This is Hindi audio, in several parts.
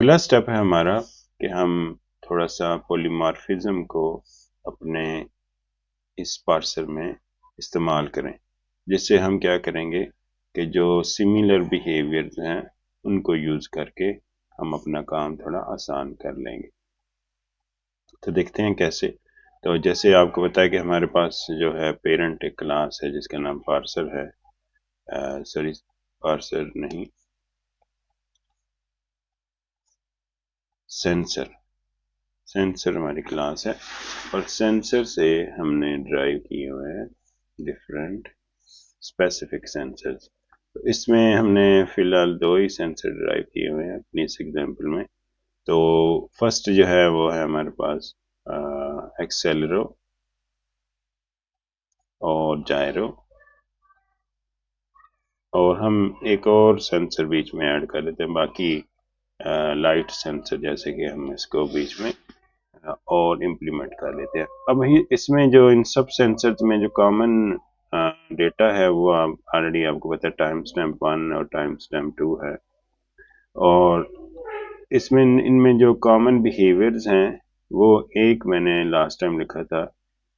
अगला स्टेप है हमारा कि हम थोड़ा सा पॉलीमॉर्फिज्म को अपने इस पार्सर में इस्तेमाल करें, जिससे हम क्या करेंगे कि जो सिमिलर बिहेवियर्स हैं उनको यूज़ करके हम अपना काम थोड़ा आसान कर लेंगे। तो देखते हैं कैसे। तो जैसे आपको बताया कि हमारे पास जो है पेरेंट एक क्लास है जिसका नाम पार्सर है, सॉरी पार्सर नहीं, सेंसर। सेंसर हमारी क्लास है और सेंसर से हमने ड्राइव किए हुए हैं डिफरेंट स्पेसिफिक सेंसर्स। तो इसमें हमने फिलहाल दो ही सेंसर ड्राइव किए हुए हैं अपनी इस एग्जांपल में। तो फर्स्ट जो है वो है हमारे पास एक्सेलरो और जायरो, और हम एक और सेंसर बीच में ऐड कर लेते हैं, बाकी लाइट सेंसर जैसे कि हम इसको बीच में और इम्प्लीमेंट कर लेते हैं। अब इसमें जो इन सब सेंसर्स में जो कॉमन डेटा है वो आप ऑलरेडी आपको पता है, टाइम स्टैम्प 1 और टाइम स्टैम्प 2 है। और इसमें इनमें जो कॉमन बिहेवियर्स हैं वो एक मैंने लास्ट टाइम लिखा था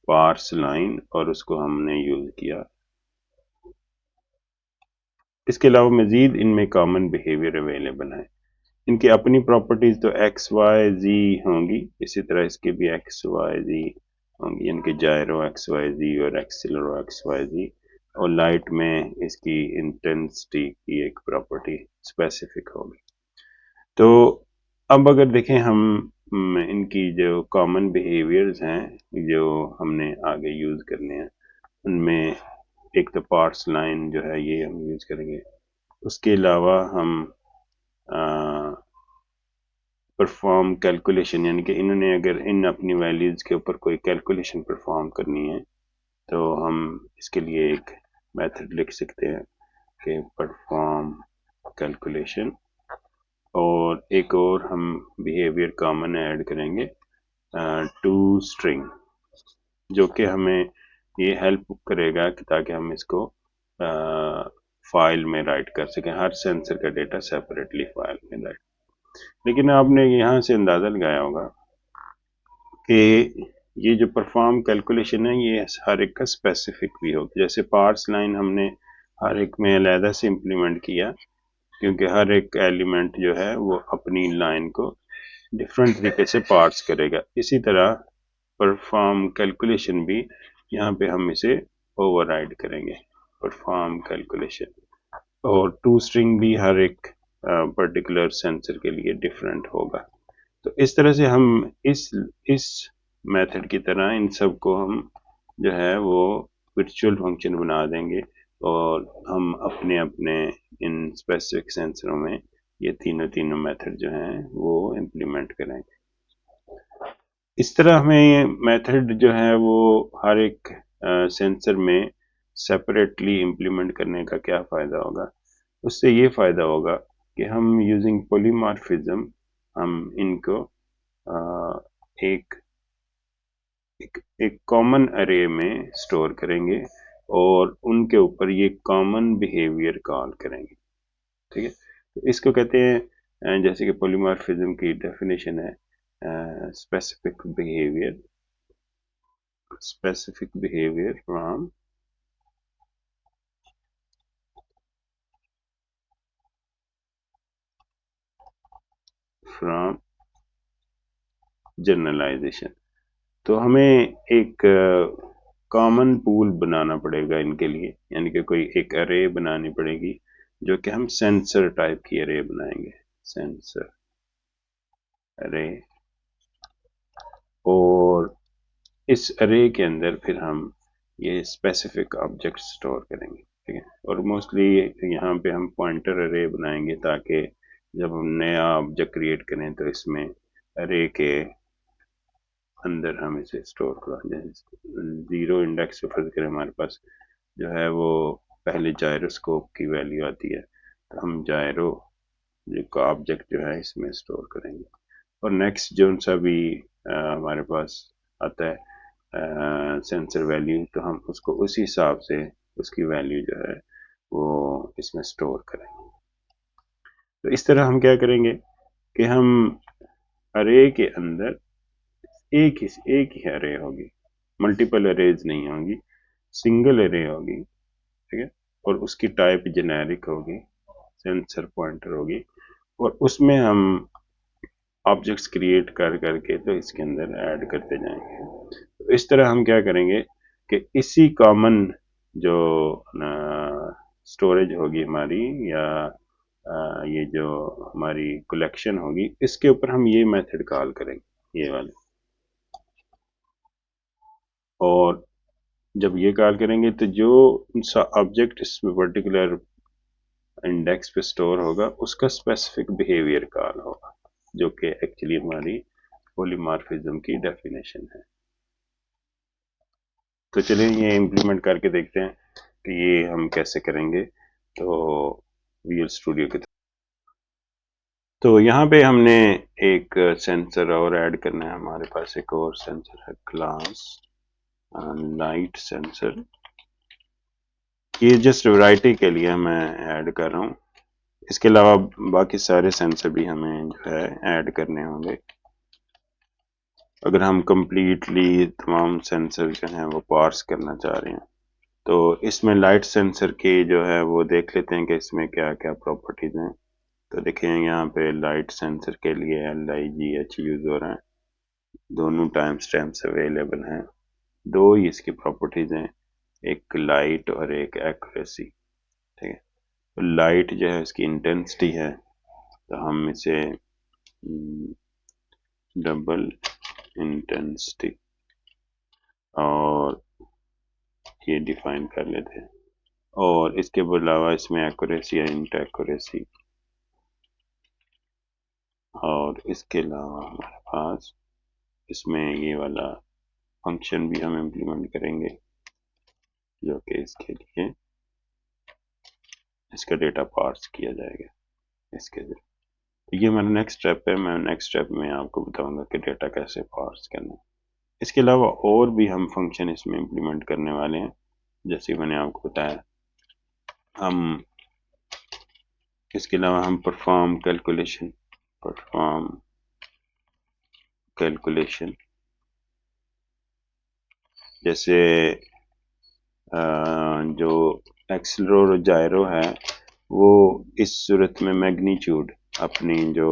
पार्स लाइन, और उसको हमने यूज किया। इसके अलावा मजीद इनमें कॉमन बिहेवियर अवेलेबल है। इनकी अपनी प्रॉपर्टीज तो एक्स वाई जी होंगी, इसी तरह इसके भी एक्स वाई जी होंगी, इनके जायरो एक्स वाई जी और एक्सिलरो एक्स वाई जी। और लाइट में इसकी इंटेंसिटी की एक प्रॉपर्टी स्पेसिफिक होगी। तो अब अगर देखें हम इनकी जो कॉमन बिहेवियर्स हैं जो हमने आगे यूज करने हैं, उनमें एक तो पार्ट्स लाइन जो है ये हम यूज करेंगे। उसके अलावा हम परफॉर्म कैलकुलेशन, यानी कि इन्होंने अगर इन अपनी वैल्यूज के ऊपर कोई कैलकुलेशन परफॉर्म करनी है तो हम इसके लिए एक मेथड लिख सकते हैं कि परफॉर्म कैलकुलेशन। और एक और हम बिहेवियर कॉमन ऐड करेंगे टू स्ट्रिंग, जो कि हमें ये हेल्प करेगा कि ताकि हम इसको फाइल में राइट कर सकें, हर सेंसर का डेटा सेपरेटली फाइल में राइट। लेकिन आपने यहाँ से अंदाज़ा लगाया होगा कि ये जो परफॉर्म कैलकुलेशन है ये हर एक का स्पेसिफिक भी होगा। जैसे पार्स लाइन हमने हर एक में अलहदा से इम्प्लीमेंट किया, क्योंकि हर एक एलिमेंट जो है वो अपनी लाइन को डिफरेंट तरीके से पार्स करेगा। इसी तरह परफॉर्म कैलकुलेशन भी यहाँ पे हम इसे ओवरराइड करेंगे, परफॉर्म कैलकुलेशन। और टू स्ट्रिंग भी हर एक पर्टिकुलर सेंसर के लिए डिफरेंट होगा। तो इस तरह से हम इस मेथड की तरह इन सब को हम जो है वो वर्चुअल फंक्शन बना देंगे, और हम अपने अपने इन स्पेसिफिक सेंसरों में ये तीनों तीनों मेथड जो हैं वो इम्प्लीमेंट करेंगे। इस तरह हमें मेथड जो है वो हर एक सेंसर में सेपरेटली इम्प्लीमेंट करने का क्या फ़ायदा होगा। उससे ये फ़ायदा होगा कि हम यूजिंग पॉलीमॉर्फिज्म हम इनको एक एक कॉमन अरे में स्टोर करेंगे और उनके ऊपर ये कॉमन बिहेवियर कॉल करेंगे। ठीक है, तो इसको कहते हैं जैसे कि पॉलीमॉर्फिज्म की डेफिनेशन है स्पेसिफिक बिहेवियर फ्रॉम जनरलाइजेशन। तो हमें एक कॉमन पूल बनाना पड़ेगा इनके लिए, यानी कि कोई एक अरे बनानी पड़ेगी जो कि हम सेंसर टाइप की अरे बनाएंगे, सेंसर अरे। और इस अरे के अंदर फिर हम ये स्पेसिफिक ऑब्जेक्ट स्टोर करेंगे। ठीक है, और मोस्टली यहाँ पे हम पॉइंटर अरे बनाएंगे ताकि जब हम नया ऑब्जेक्ट क्रिएट करें तो इसमें अरे के अंदर हम इसे स्टोर करा दें। जीरो इंडेक्स पे फर्ज करें हमारे पास जो है वो पहले जायरोस्कोप की वैल्यू आती है, तो हम जायरो का ऑब्जेक्ट जो है इसमें स्टोर करेंगे। और नेक्स्ट जो सा भी हमारे पास आता है सेंसर वैल्यू, तो हम उसको उसी हिसाब से उसकी वैल्यू जो है वो इसमें स्टोर करेंगे। तो इस तरह हम क्या करेंगे कि हम अरे के अंदर एक ही अरे होगी, मल्टीपल अरेज नहीं होगी, सिंगल अरे होगी, ठीक है। और उसकी टाइप जेनेरिक होगी, सेंसर पॉइंटर होगी, और उसमें हम ऑब्जेक्ट्स क्रिएट कर करके तो इसके अंदर ऐड करते जाएंगे। तो इस तरह हम क्या करेंगे कि इसी कॉमन जो स्टोरेज होगी हमारी, या ये जो हमारी कलेक्शन होगी, इसके ऊपर हम ये मेथड कॉल करेंगे, ये वाले। और जब ये कॉल करेंगे तो जो ऑब्जेक्ट इस पर्टिकुलर इंडेक्स पे स्टोर होगा उसका स्पेसिफिक बिहेवियर कॉल होगा, जो कि एक्चुअली हमारी पॉलीमॉर्फिज्म की डेफिनेशन है। तो चलिए ये इम्प्लीमेंट करके देखते हैं कि ये हम कैसे करेंगे। तो विजुअल स्टूडियो के, तो यहाँ पे हमने एक सेंसर और ऐड करना है। हमारे पास एक और सेंसर है, क्लास लाइट सेंसर। ये जस्ट वैरायटी के लिए मैं ऐड कर रहा हूँ। इसके अलावा बाकी सारे सेंसर भी हमें जो है ऐड करने होंगे अगर हम कंप्लीटली तमाम सेंसर जो हैं वो पार्स करना चाह रहे हैं। तो इसमें लाइट सेंसर की जो है वो देख लेते हैं कि इसमें क्या क्या प्रॉपर्टीज हैं। तो देखें यहाँ पे लाइट सेंसर के लिए LIGH यूज़ हो रहा है, दोनों टाइम स्टैम्प्स अवेलेबल हैं। दो ही इसकी प्रॉपर्टीज हैं, एक लाइट और एक एक्यूरेसी, ठीक है। तो लाइट जो है इसकी इंटेंसिटी है, तो हम इसे डबल इंटेंसिटी और ये डिफाइन कर लेते हैं। और इसके अलावा इसमें एक्यूरेसी या इंट एक्यूरेसी, और इसके अलावा हमारे पास इसमें ये वाला फंक्शन भी हम इम्प्लीमेंट करेंगे, जो कि इसके लिए इसका डेटा पार्स किया जाएगा इसके लिए। तो ये हमारा नेक्स्ट स्टेप है। मैं नेक्स्ट स्टेप में आपको बताऊंगा कि डेटा कैसे पार्स करना है। इसके अलावा और भी हम फंक्शन इसमें इम्प्लीमेंट करने वाले हैं। जैसे मैंने आपको बताया, हम इसके अलावा हम परफॉर्म कैलकुलेशन, जैसे जो एक्सेलरो और जायरो है, वो इस सूरत में मैग्नीट्यूड अपनी जो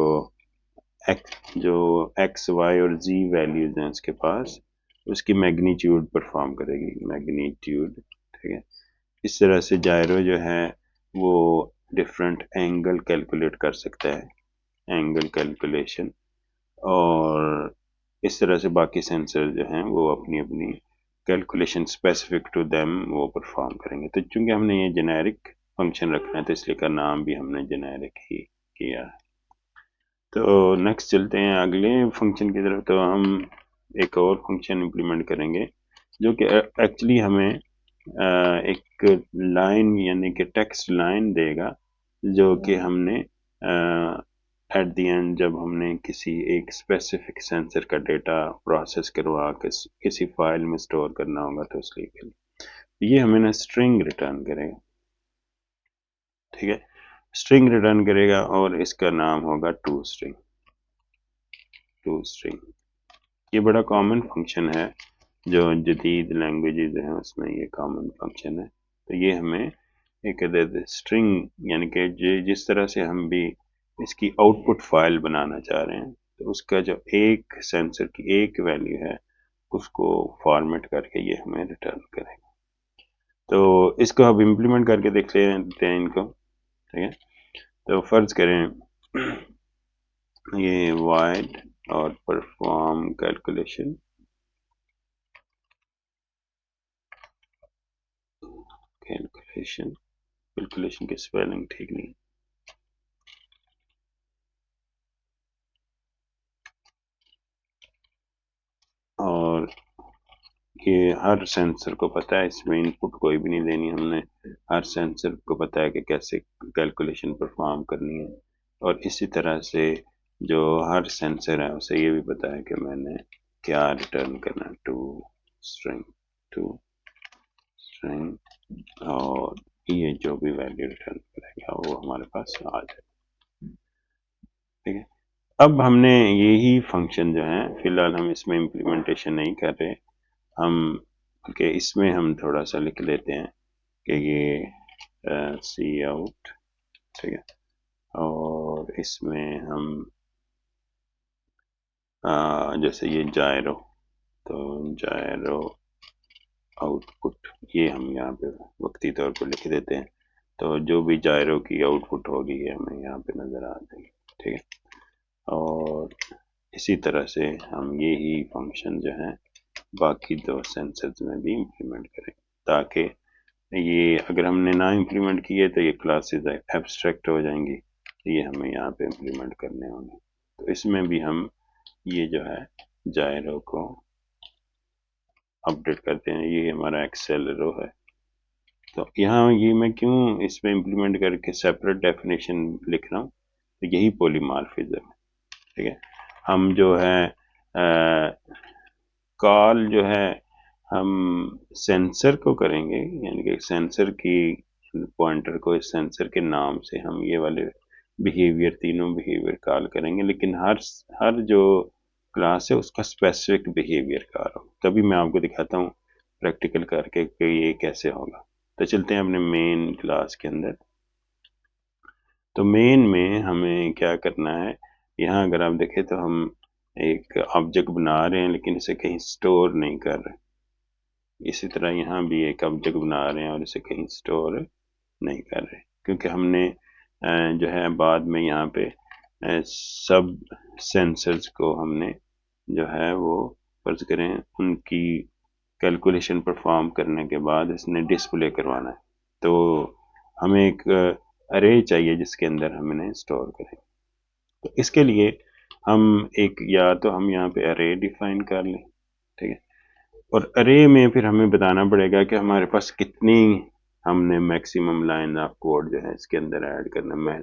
एक्स वाई और जी वैल्यूज हैं उसके पास, उसकी मैग्नीट्यूड परफॉर्म करेगी, मैग्नीट्यूड, ठीक है। इस तरह से जायरो जो है वो डिफरेंट एंगल कैलकुलेट कर सकता है, एंगल कैलकुलेशन। और इस तरह से बाकी सेंसर जो हैं वो अपनी अपनी कैलकुलेशन स्पेसिफिक टू देम वो परफॉर्म करेंगे। तो चूंकि हमने ये जेनेरिक फंक्शन रखना है, तो इसलिए का नाम भी हमने जेनेरिक ही किया है। तो नेक्स्ट चलते हैं अगले फंक्शन की तरफ। तो हम एक और फंक्शन इंप्लीमेंट करेंगे जो कि एक्चुअली हमें एक लाइन यानी कि टेक्स्ट लाइन देगा, जो कि हमने एट द एंड जब हमने किसी एक स्पेसिफिक सेंसर का डेटा प्रोसेस करवा के किसी फाइल में स्टोर करना होगा, तो इसलिए के लिए ये हमें ना स्ट्रिंग रिटर्न करेगा, ठीक है। स्ट्रिंग रिटर्न करेगा और इसका नाम होगा टू स्ट्रिंग। टू स्ट्रिंग ये बड़ा कॉमन फंक्शन है, जो जदीद लैंग्वेजेस हैं उसमें ये कॉमन फंक्शन है। तो ये हमें एक स्ट्रिंग यानी कि जिस तरह से हम भी इसकी आउटपुट फाइल बनाना चाह रहे हैं, तो उसका जो एक सेंसर की एक वैल्यू है उसको फॉर्मेट करके ये हमें रिटर्न करेगा। तो इसको अब इम्प्लीमेंट करके देख लेते हैं इनको, ठीक है। तो फर्ज करें ये वाइड और परफॉर्म कैलकुलेशन, कैलकुलेशन कैलकुलेशन की स्पेलिंग ठीक नहीं, और ये हर सेंसर को पता है, इसमें इनपुट कोई भी नहीं देनी हमने। हर सेंसर को पता है कि कैसे कैलकुलेशन परफॉर्म करनी है, और इसी तरह से जो हर सेंसर है उसे ये भी पता है कि मैंने क्या रिटर्न करना है, टू स्ट्रिंग, और ये जो भी वैल्यू रिटर्न करेगा वो हमारे पास आ जाए, ठीक है। अब हमने यही फंक्शन जो है फिलहाल हम इसमें इम्प्लीमेंटेशन नहीं कर रहे, हम कि इसमें हम थोड़ा सा लिख लेते हैं कि ये सी आउट, ठीक है, और इसमें हम जैसे ये जायरो, तो जायरो आउटपुट ये हम यहाँ पे वक्ती तौर पर लिख देते हैं, तो जो भी जायरो की आउटपुट होगी ये हमें यहाँ पे नज़र आ जाएगी, ठीक है। और इसी तरह से हम ये ही फंक्शन जो है बाकी दो सेंसर्स में भी इम्प्लीमेंट करें, ताकि ये अगर हमने ना इम्प्लीमेंट किए तो ये क्लासेस एब्स्ट्रैक्ट हो जाएंगी, तो ये हमें यहाँ पे इम्प्लीमेंट करने होंगे। तो इसमें भी हम ये जो है जायरो को अपडेट करते हैं, ये हमारा एक्सेल रो है। तो यहाँ ये मैं क्यों इसमें इम्प्लीमेंट करके सेपरेट डेफिनेशन लिख रहा हूँ, तो यही पॉलीमॉर्फिज्म है, ठीक है। हम जो है कॉल जो है हम सेंसर को करेंगे, यानी कि सेंसर की पॉइंटर को इस सेंसर के नाम से हम ये वाले बिहेवियर, तीनों बिहेवियर कॉल करेंगे, लेकिन हर जो क्लास है उसका स्पेसिफिक बिहेवियर कॉल हो। तभी मैं आपको दिखाता हूँ प्रैक्टिकल करके कि ये कैसे होगा। तो चलते हैं अपने मेन क्लास के अंदर। तो मेन में हमें क्या करना है, यहाँ अगर आप देखें तो हम एक ऑब्जेक्ट बना रहे हैं लेकिन इसे कहीं स्टोर नहीं कर रहे। इसी तरह यहाँ भी एक ऑब्जेक्ट बना रहे हैं और इसे कहीं स्टोर नहीं कर रहे, क्योंकि हमने जो है बाद में यहाँ पे सब सेंसर्स को हमने जो है वो फर्ज करें उनकी कैलकुलेशन परफॉर्म करने के बाद इसने डिस्प्ले करवाना है, तो हमें एक अरे चाहिए जिसके अंदर हम इन्हें स्टोर करें। तो इसके लिए हम एक, या तो हम यहाँ पे अरे डिफाइन कर लें, ठीक है, और अरे में फिर हमें बताना पड़ेगा कि हमारे पास कितनी, हमने मैक्सिमम लाइन ऑफ कोड जो है इसके अंदर ऐड करना,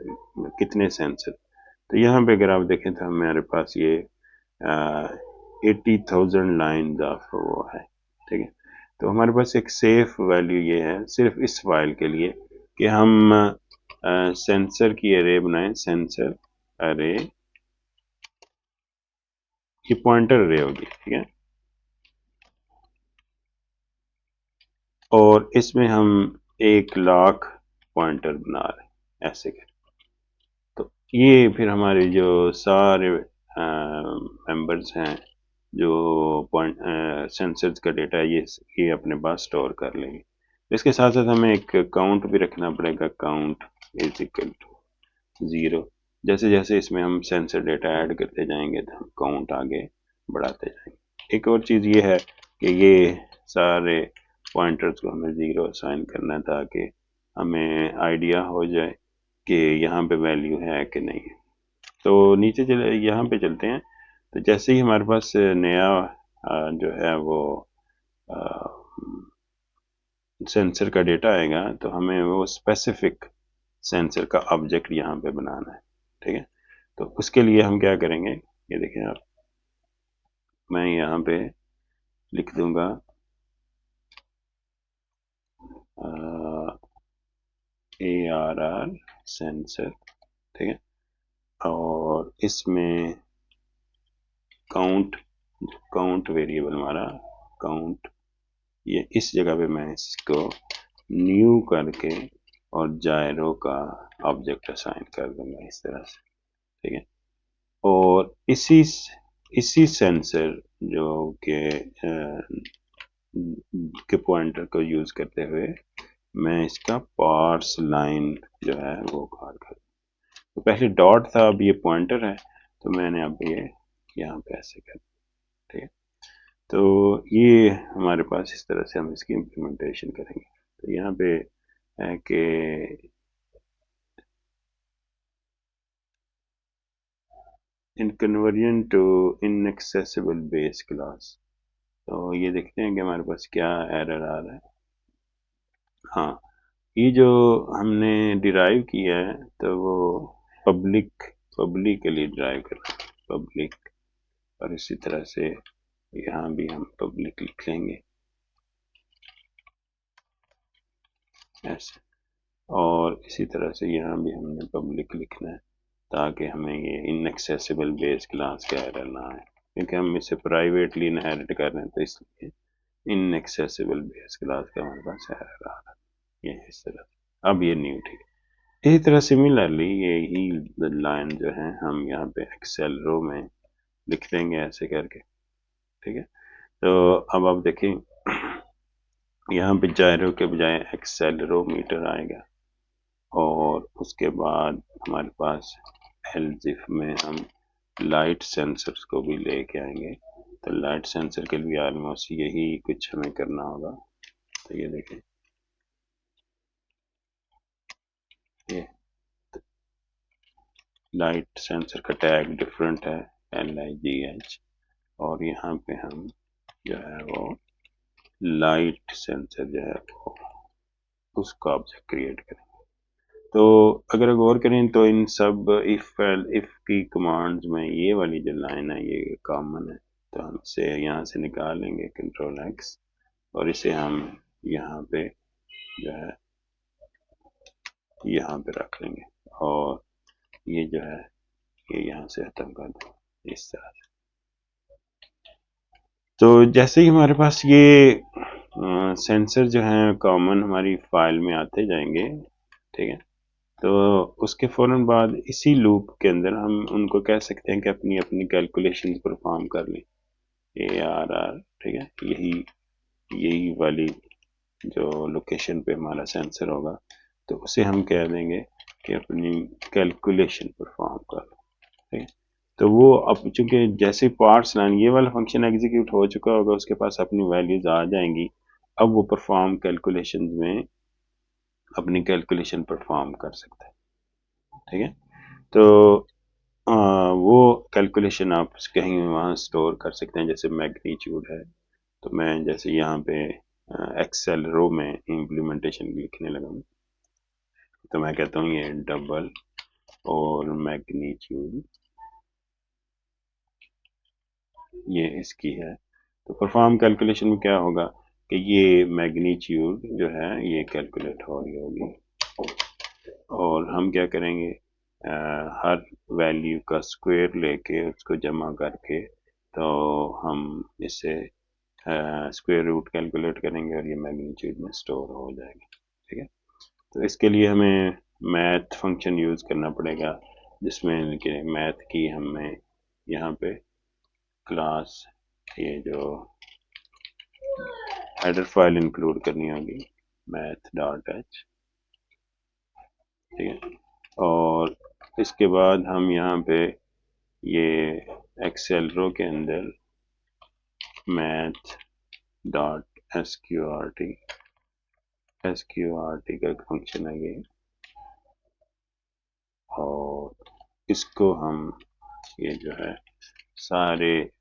कितने सेंसर। तो यहाँ पे अगर आप देखें तो हमारे पास ये 80,000 लाइन ऑफ वो है, ठीक है। तो हमारे पास एक सेफ वैल्यू ये है सिर्फ इस फाइल के लिए कि हम सेंसर की अरे बनाएं, सेंसर अरे, ये पॉइंटर अरे होगी, ठीक है, और इसमें हम 1,00,000 पॉइंटर बना रहे हैं ऐसे कर। तो ये फिर हमारे जो सारे मेंबर्स हैं जो पॉइंट सेंसर्स का डेटा है ये अपने पास स्टोर कर लेंगे। इसके साथ साथ हमें एक काउंट भी रखना पड़ेगा, काउंट इज इक्वल टू 0। जैसे जैसे इसमें हम सेंसर डेटा ऐड करते जाएंगे तो हम काउंट आगे बढ़ाते जाएंगे। एक और चीज़ ये है कि ये सारे पॉइंटर्स को हमें 0 असाइन करना है, ताकि हमें आइडिया हो जाए कि यहाँ पे वैल्यू है कि नहीं है। तो नीचे चले, यहाँ पे चलते हैं। तो जैसे ही हमारे पास नया जो है वो सेंसर का डेटा आएगा तो हमें वो स्पेसिफिक सेंसर का ऑब्जेक्ट यहाँ पे बनाना है, ठीक है। तो उसके लिए हम क्या करेंगे, ये देखें आप, मैं यहाँ पे लिख दूंगा ARR सेंसर, ठीक है, और इसमें काउंट, काउंट वेरिएबल हमारा काउंट, ये इस जगह पे मैं इसको न्यू करके और जायरो का ऑब्जेक्ट असाइन कर दूंगा इस तरह से, ठीक है। और इसी सेंसर जो के पॉइंटर को यूज करते हुए मैं इसका पार्स लाइन जो है वो कॉल कर, तो पहले डॉट था अब ये पॉइंटर है, तो मैंने अब ये यहाँ पे ऐसे कर, ठीक है। तो ये हमारे पास इस तरह से हम इसकी इम्प्लीमेंटेशन करेंगे। तो यहाँ पे है कि in conversion to inaccessible base class, तो ये देखते हैं कि हमारे पास क्या एरर आ रहा है। हाँ, ये जो हमने डिराइव किया है तो वो पब्लिक पब्लिकली डिराइव करते हैं, पब्लिक, और इसी तरह से यहाँ भी हम पब्लिक लिख लेंगे ऐसे, और इसी तरह से यहाँ भी हमने पब्लिक लिखना है। ताकि हमें ये इनएक्सेसिबल बेस क्लास का एरर ना आए, क्योंकि हम इसे प्राइवेटली इनहेरिट कर रहे हैं, तो इसलिए इनएक्सेसिबल बेस क्लास का हमारे पास एरर आ रहा है। ये इस तरह अब ये न्यू ठीक है। इसी तरह सिमिलरली यही लाइन जो है हम यहाँ पे एक्सेल रो में लिख देंगे ऐसे करके, ठीक है। तो अब आप देखिए यहाँ पे जायरो के बजाय एक्सेलरोमीटर आएगा, और उसके बाद हमारे पास एलजिफ में हम लाइट सेंसर्स को भी लेके आएंगे। तो लाइट सेंसर के लिए ऑलमोस्ट यही कुछ हमें करना होगा। तो ये देखें, ये लाइट सेंसर का टैग डिफरेंट है, LIGH, और यहाँ पे हम जो है वो लाइट सेंसर जो है वो उसका ऑब्जेक्ट क्रिएट करें। तो अगर गौर करें तो इन सब इफ की कमांड्स में ये वाली जो लाइन है ये कॉमन है, तो हम इसे यहाँ से निकाल लेंगे कंट्रोल X, और इसे हम यहाँ पे जो है यहाँ पे रख लेंगे, और ये जो है ये यहाँ से खत्म कर दें इस तरह से। तो जैसे ही हमारे पास ये सेंसर जो हैं कॉमन हमारी फाइल में आते जाएंगे, ठीक है, तो उसके फ़ौरन बाद इसी लूप के अंदर हम उनको कह सकते हैं कि अपनी अपनी कैलकुलेशन परफॉर्म कर लें, ARR, ठीक है। यही यही वाली जो लोकेशन पे हमारा सेंसर होगा, तो उसे हम कह देंगे कि अपनी कैलकुलेशन परफॉर्म कर लो, ठीक है। तो वो अब चूंकि जैसे पार्ट्स लाइन ये वाला फंक्शन एग्जीक्यूट हो चुका होगा, उसके पास अपनी वैल्यूज आ जाएंगी, अब वो परफॉर्म कैलकुलेशन में अपनी कैलकुलेशन परफॉर्म कर सकता है, ठीक है। तो वो कैलकुलेशन आप कहीं वहाँ स्टोर कर सकते हैं, जैसे मैग्नीट्यूड है, तो मैं जैसे यहाँ पे एक्सेल रो में इम्प्लीमेंटेशन लिखने लगा हूँ, तो मैं कहता हूँ ये डबल और मैग्नीट्यूड ये इसकी है। तो परफॉर्म कैलकुलेशन में क्या होगा कि ये मैग्नीट्यूड जो है ये कैलकुलेट हो रही होगी, और हम क्या करेंगे हर वैल्यू का स्क्वायर लेके उसको जमा करके, तो हम इससे स्क्वायर रूट कैलकुलेट करेंगे और ये मैग्नीट्यूड में स्टोर हो जाएगा, ठीक है। तो इसके लिए हमें मैथ फंक्शन यूज़ करना पड़ेगा, जिसमें कि मैथ की हमें यहाँ पे क्लास ये जो हेडर फाइल इंक्लूड करनी होगी math.h, ठीक है। और इसके बाद हम यहाँ पे ये एक्सेल रो के अंदर math.sqrt का एक फंक्शन है ये, और इसको हम ये जो है सारे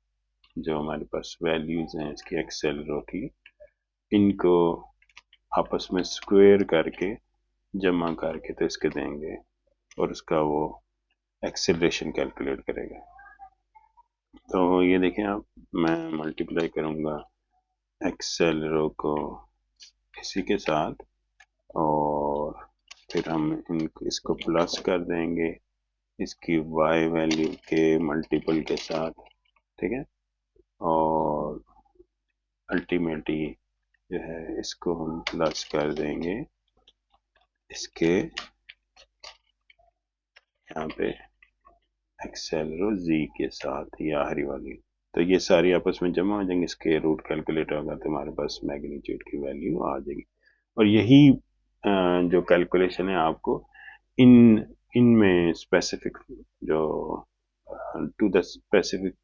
जो हमारे पास वैल्यूज हैं इसकी एक्सेल रो की, इनको आपस में स्क्वायर करके जमा करके तो इसके देंगे, और उसका वो एक्सेलरेशन कैलकुलेट करेगा। तो ये देखें आप, मैं मल्टीप्लाई करूँगा एक्सेल रो को इसी के साथ, और फिर हम इसको प्लस कर देंगे इसकी y वैल्यू के मल्टीपल के साथ, ठीक है। और अल्टीमेटली जो है इसको हम प्लस कर देंगे इसके यहाँ पे एक्सेल रो z के साथ, ये आखिरी वाली। तो ये सारी आपस में जमा हो जाएंगे, इसके रूट कैलकुलेट होगा तो हमारे पास मैग्नीट्यूड की वैल्यू आ जाएगी। और यही जो कैलकुलेशन है आपको इन इनमें स्पेसिफिक जो टू द स्पेसिफिक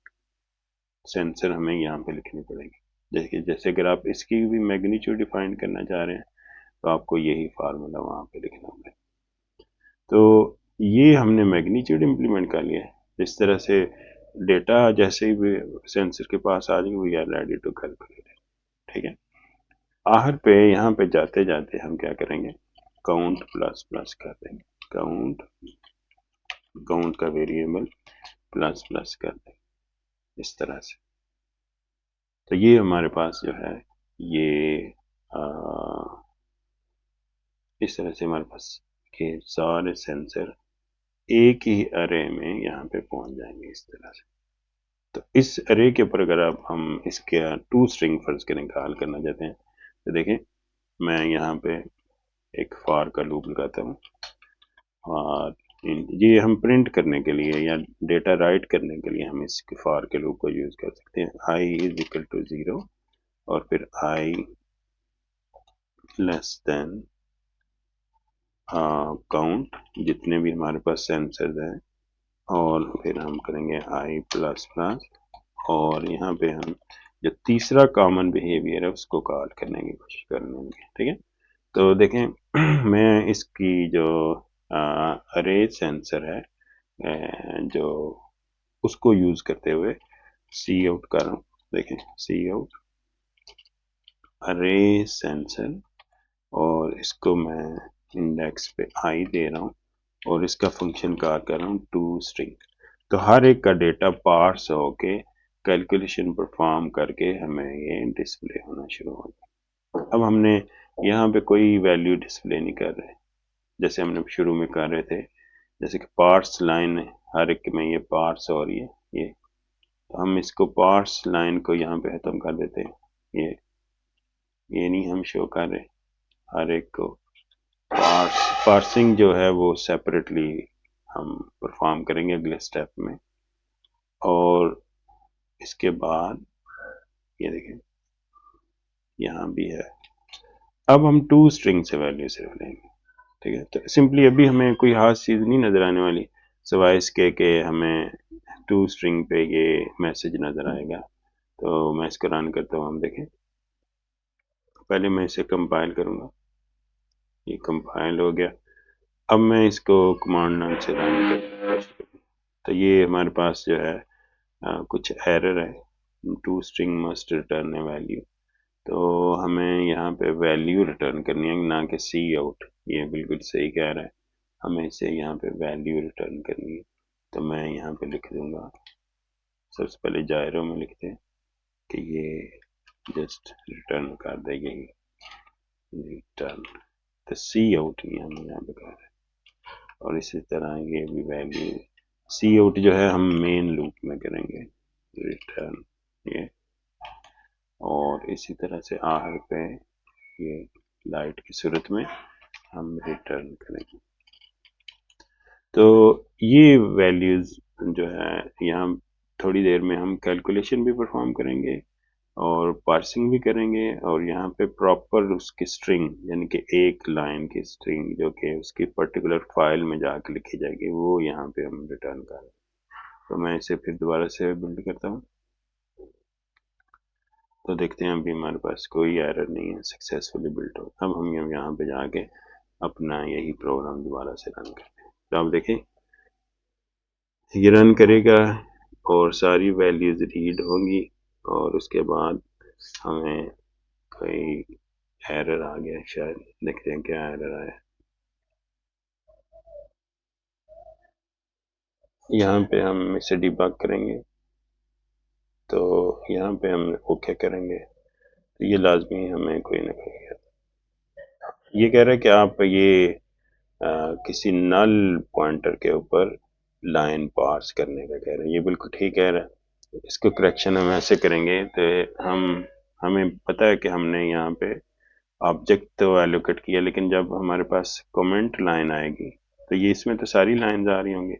सेंसर हमें यहाँ पे लिखनी पड़ेगी। जैसे अगर आप इसकी भी मैग्नीट्यूड डिफाइन करना चाह रहे हैं तो आपको यही फार्मूला वहाँ पे लिखना पड़ेगा। तो ये हमने मैग्नीट्यूड इम्प्लीमेंट कर लिया है। इस तरह से डेटा जैसे ही सेंसर के पास आ जाएगी, we are ready to calculate, ठीक है। आखिर पे यहाँ पे जाते जाते हम क्या करेंगे, काउंट प्लस प्लस कर देंगे, काउंट का वेरिएबल प्लस प्लस कर देंगे इस तरह से। तो ये हमारे पास जो है ये आ, इस तरह से हमारे पास के सारे सेंसर एक ही अरे में यहाँ पे पहुंच जाएंगे इस तरह से। तो इस अरे के ऊपर अगर आप हम इसके टू स्ट्रिंग फर्ज के निकाल करना चाहते हैं तो देखें, मैं यहाँ पे एक फॉर का लूप लगाता हूँ, और ये हम प्रिंट करने के लिए या डेटा राइट करने के लिए हम इस फॉर के लूप को यूज कर सकते हैं। i इज इक्वल टू 0 और फिर i लेस देन काउंट, जितने भी हमारे पास सेंसर्स हैं, और फिर हम करेंगे i प्लस प्लस, और यहाँ पे हम जो तीसरा कॉमन बिहेवियर है उसको कॉल करने की कोशिश कर लेंगे। ठीक है, तो देखें मैं इसकी जो अरे सेंसर है जो उसको यूज करते हुए सी आउट कर रहा हूँ। देखें, सी आउट अरे सेंसर, और इसको मैं इंडेक्स पे आई दे रहा हूँ और इसका फंक्शन कॉल कर रहा हूँ टू स्ट्रिंग। तो हर एक का डेटा पार्स होके कैलकुलेशन परफॉर्म करके हमें ये डिस्प्ले होना शुरू हो गया। अब हमने यहाँ पे कोई वैल्यू डिस्प्ले नहीं कर रहे, जैसे हमने शुरू में कर रहे थे, जैसे कि पार्स लाइन हर एक में ये पार्स हो रही है ये, तो हम इसको पार्स लाइन को यहाँ पे खत्म कर देते हैं। ये नहीं हम शो कर रहे, हर एक को पार्सिंग जो है वो सेपरेटली हम परफॉर्म करेंगे अगले स्टेप में। और इसके बाद ये देखें यहाँ भी है। अब हम टू स्ट्रिंग से वैल्यू सिर्फ लेंगे। ठीक है, तो सिंपली अभी हमें कोई खास चीज़ नहीं नज़र आने वाली, सिवाय इसके कि हमें टू स्ट्रिंग पे ये मैसेज नज़र आएगा। तो मैं इसको रन करता हूँ, हम देखें। पहले मैं इसे कंपाइल करूँगा, ये कंपाइल हो गया। अब मैं इसको कमांड लाइन से रन कर, तो ये हमारे पास जो है कुछ एरर है, to string must return a value. तो हमें यहाँ पे वैल्यू रिटर्न करनी है, ना कि सी आउट। ये बिल्कुल सही कह रहा है, हमें इसे यहाँ पे वैल्यू रिटर्न करनी है। तो मैं यहाँ पे लिख दूंगा, सबसे पहले जायरो में लिखते हैं कि ये जस्ट रिटर्न कर देगी रिटर्न, तो सी आउट ही हम यहाँ पे कर रहे हैं। और इसी तरह ये भी वैल्यू सी आउट जो है हम मेन लूप में करेंगे रिटर्न ये, और इसी तरह से आखिर पे ये लाइट की सूरत में हम रिटर्न करेंगे। तो ये वैल्यूज जो है यहाँ थोड़ी देर में हम कैलकुलेशन भी परफॉर्म करेंगे और पार्सिंग भी करेंगे, और यहाँ पे प्रॉपर उसकी स्ट्रिंग यानी कि एक लाइन की स्ट्रिंग जो कि उसकी पर्टिकुलर फाइल में जाके लिखी जाएगी वो यहाँ पे हम रिटर्न कर रहे हैं। तो मैं इसे फिर दोबारा से बिल्ड करता हूँ, तो देखते हैं अभी हमारे पास कोई एरर नहीं है, सक्सेसफुली बिल्ड हो। अब हम यहाँ पे जाके अपना यही प्रोग्राम दोबारा से रन करते हैं। तो आप देखें ये रन करेगा और सारी वैल्यूज रीड होंगी, और उसके बाद हमें कोई एरर आ गया शायद, देखते हैं क्या एरर आया। यहाँ पे हम इसे डिबग करेंगे, तो यहाँ पे हम ओके करेंगे, तो ये लाजमी हमें कोई ना कोई, ये कह रहा है कि आप ये किसी नल पॉइंटर के ऊपर लाइन पार्स करने का कह रहे हैं। ये बिल्कुल ठीक कह रहा है, इसको करेक्शन हम ऐसे करेंगे तो हमें पता है कि हमने यहाँ पे ऑब्जेक्ट तो एलोकेट किया, लेकिन जब हमारे पास कमेंट लाइन आएगी तो ये इसमें तो सारी लाइंस आ रही होंगी,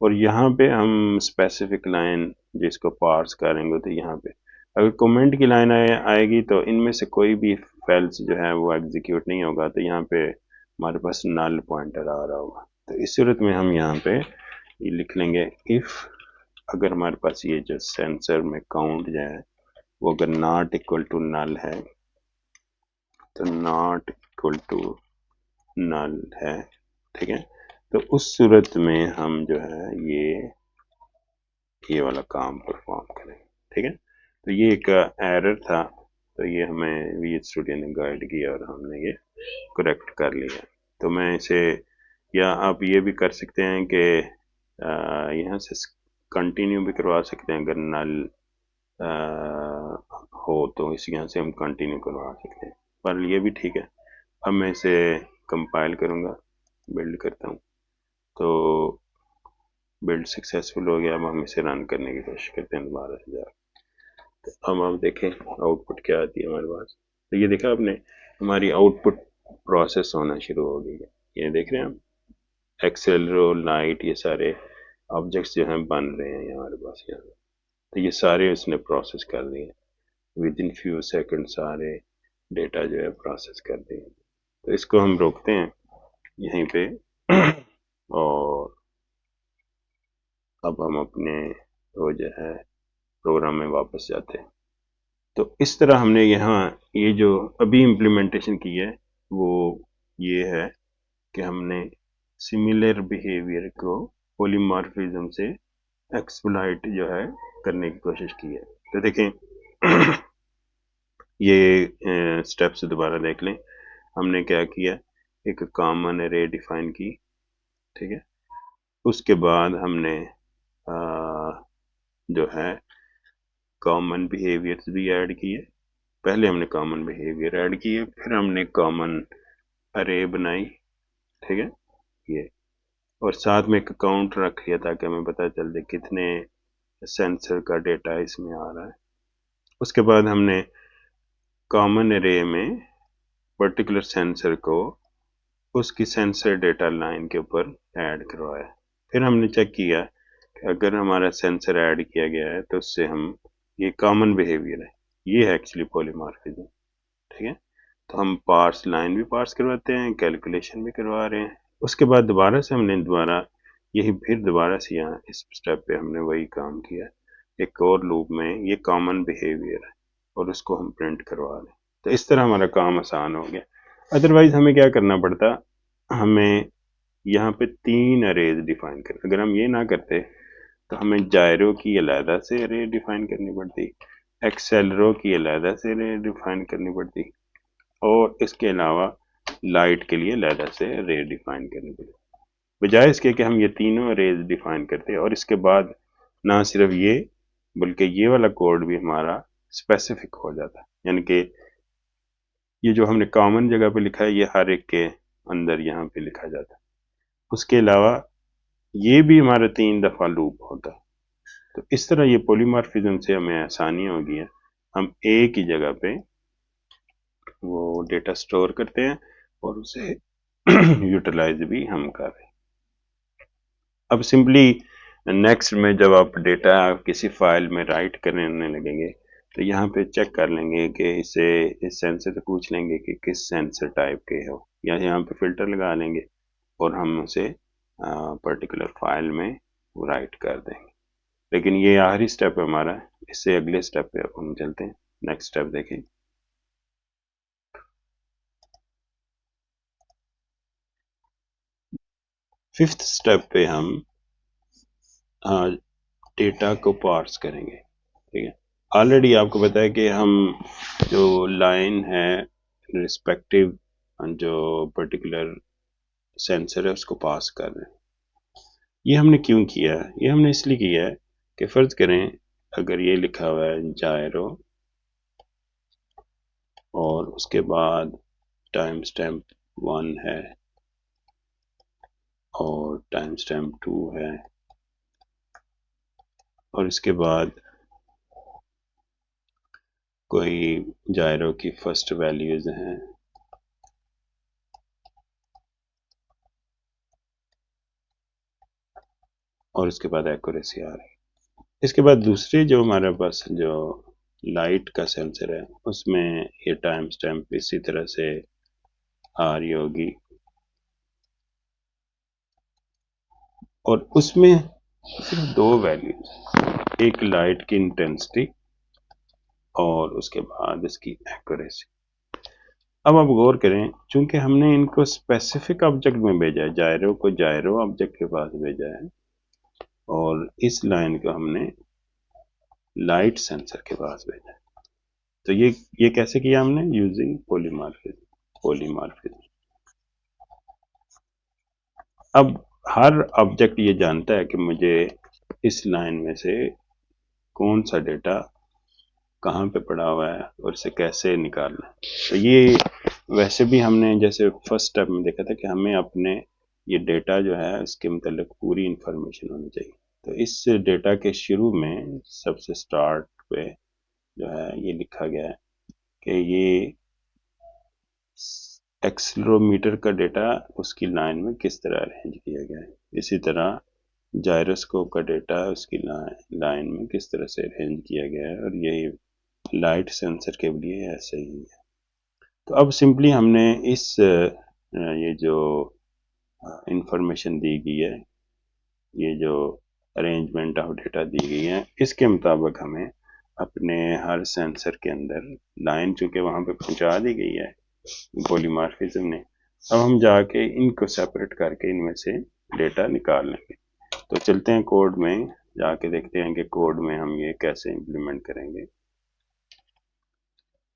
और यहाँ पे हम स्पेसिफिक लाइन जिसको पार्स करेंगे तो यहाँ पे अगर कमेंट की लाइन आएगी तो इनमें से कोई भी फेल्स जो है वो एग्जीक्यूट नहीं होगा, तो यहाँ पे हमारे पास नल पॉइंटर आ रहा होगा। तो इस सूरत में हम यहाँ पे ये लिख लेंगे, इफ अगर हमारे पास ये जो सेंसर में काउंट जो है वो अगर नॉट इक्वल टू नल है, तो नॉट इक्वल टू नल है, ठीक है, तो उस सूरत में हम जो है ये वाला काम परफॉर्म करेंगे। ठीक है, तो ये एक एरर था, तो ये हमें वी स्टूडियो ने गाइड किया और हमने ये करेक्ट कर लिया। तो मैं इसे, या आप ये भी कर सकते हैं कि यहाँ से कंटिन्यू भी करवा सकते हैं, अगर नल हो तो इस यहाँ से हम कंटिन्यू करवा सकते हैं, पर ये भी ठीक है। अब मैं इसे कंपाइल करूँगा, बिल्ड करता हूँ, तो बिल्ड सक्सेसफुल हो गया। अब हम इसे रन करने की कोशिश करते हैं दोबारा से जाकर। तो अब देखें आउटपुट क्या आती है हमारे पास। तो ये देखा आपने, हमारी आउटपुट प्रोसेस होना शुरू हो गई है। ये देख रहे हैं हम, एक्सेलरोलाइट, ये सारे ऑब्जेक्ट्स जो हैं बन रहे हैं हमारे पास यहाँ। तो ये सारे उसने प्रोसेस कर दिए, विद इन फ्यू सेकंड सारे डेटा जो है प्रोसेस कर दिए। तो इसको हम रोकते हैं यहीं पे और अब हम अपने वो जो है प्रोग्राम में वापस जाते हैं। तो इस तरह हमने यहाँ ये जो अभी इम्प्लीमेंटेशन की है वो ये है कि हमने सिमिलर बिहेवियर को पॉलीमॉर्फिज्म से एक्सप्लॉइट जो है करने की कोशिश की है। तो देखें ये स्टेप्स दोबारा देख लें। हमने क्या किया, एक कॉमन एरे डिफाइन की, ठीक है। उसके बाद हमने जो है कॉमन बिहेवियर्स भी ऐड किए। पहले हमने कॉमन बिहेवियर ऐड किए, फिर हमने कॉमन अरे बनाई, ठीक है ये, और साथ में एक काउंट रख लिया ताकि हमें पता चल जाए कितने सेंसर का डेटा इसमें आ रहा है। उसके बाद हमने कॉमन एरे में पर्टिकुलर सेंसर को उसकी सेंसर डेटा लाइन के ऊपर ऐड करवाया। फिर हमने चेक किया कि अगर हमारा सेंसर ऐड किया गया है तो उससे हम, ये कॉमन बिहेवियर है, ये है एक्चुअली पॉलीमॉर्फिज्म, ठीक है। तो हम पार्स लाइन भी पार्स करवाते हैं, कैलकुलेशन भी करवा रहे हैं। उसके बाद दोबारा से हमने यही फिर दोबारा से यहाँ इस स्टेप पे हमने वही काम किया, एक और लूप में ये कॉमन बिहेवियर है और उसको हम प्रिंट करवा रहे हैं। तो इस तरह हमारा काम आसान हो गया। अदरवाइज हमें क्या करना पड़ता, हमें यहाँ पे 3 अरेज डिफाइन कर, अगर हम ये ना करते तो हमें जायरो की अलहदा से अरे डिफाइन करनी पड़ती, एक्सेलरो की अलहदा से अरे डिफाइन करनी पड़ती, और इसके अलावा लाइट के लिए अलहदा से अरे डिफाइन करनी पड़ती। बजाय इसके कि हम ये तीनों अरेज डिफाइन करते और इसके बाद ना सिर्फ ये बल्कि ये वाला कोड भी हमारा स्पेसिफिक हो जाता, यानी कि ये जो हमने कॉमन जगह पे लिखा है ये हर एक के अंदर यहाँ पे लिखा जाता है। उसके अलावा ये भी हमारा 3 दफ़ा लूप होता है। तो इस तरह ये पॉलीमॉर्फिज्म से हमें आसानी हो गई है, हम एक ही जगह पे वो डेटा स्टोर करते हैं और उसे यूटिलाइज भी हम कर रहे हैं। अब सिंपली नेक्स्ट में जब आप डेटा किसी फाइल में राइट करने लगेंगे तो यहाँ पे चेक कर लेंगे कि इसे इस सेंसर से पूछ लेंगे कि किस सेंसर टाइप के हो, या यहाँ पे फिल्टर लगा लेंगे और हम उसे पर्टिकुलर फाइल में राइट कर देंगे। लेकिन ये आखिरी स्टेप है हमारा, इससे अगले स्टेप पे अब हम चलते हैं। नेक्स्ट स्टेप देखें। फिफ्थ स्टेप पे हम डेटा को पार्स करेंगे, ठीक है। ऑलरेडी आपको पता है कि हम जो लाइन है रिस्पेक्टिव जो पर्टिकुलर सेंसर है उसको पास कर रहे हैं। ये हमने क्यों किया है, ये हमने इसलिए किया है कि फर्ज करें अगर ये लिखा हुआ है जायरो और उसके बाद टाइम स्टैम्प 1 है और टाइम स्टैम्प 2 है और इसके बाद कोई जायरो की फर्स्ट वैल्यूज हैं और इसके बाद एक्यूरेसी आ रही है। इसके बाद दूसरी जो हमारे पास जो लाइट का सेंसर है उसमें ये टाइम स्टैम्प इसी तरह से आ रही होगी और उसमें सिर्फ 2 वैल्यूज, एक लाइट की इंटेंसिटी और उसके बाद इसकी एक्यूरेसी। अब आप गौर करें, चूंकि हमने इनको स्पेसिफिक ऑब्जेक्ट में भेजा है, जायरो को जायरो ऑब्जेक्ट के पास भेजा है और इस लाइन को हमने लाइट सेंसर के पास भेजा है। तो ये कैसे किया हमने, यूजिंग पॉलीमॉर्फिज्म। अब हर ऑब्जेक्ट ये जानता है कि मुझे इस लाइन में से कौन सा डेटा कहाँ पे पड़ा हुआ है और इसे कैसे निकालना है। तो ये वैसे भी हमने जैसे फर्स्ट स्टेप में देखा था कि हमें अपने ये डेटा जो है उसके मतलब पूरी इंफॉर्मेशन होनी चाहिए। तो इस डेटा के शुरू में सबसे स्टार्ट पे जो है ये लिखा गया है कि ये एक्सीलरोमीटर का डेटा उसकी लाइन में किस तरह अरेंज किया गया है। इसी तरह जायरोस्कोप का डेटा उसकी लाइन में किस तरह से अरेंज किया गया है, और यही लाइट सेंसर के लिए ऐसे ही है। तो अब सिंपली हमने इस ये जो इंफॉर्मेशन दी गई है, ये जो अरेंजमेंट ऑफ डेटा दी गई है, इसके मुताबिक हमें अपने हर सेंसर के अंदर लाइन चूंकि वहाँ पे पहुँचा दी गई है पॉलीमॉर्फिज्म ने, अब हम जाके इनको सेपरेट करके इनमें से डेटा निकाल लेंगे। तो चलते हैं कोड में, जाके देखते हैं कि कोड में हम ये कैसे इम्प्लीमेंट करेंगे।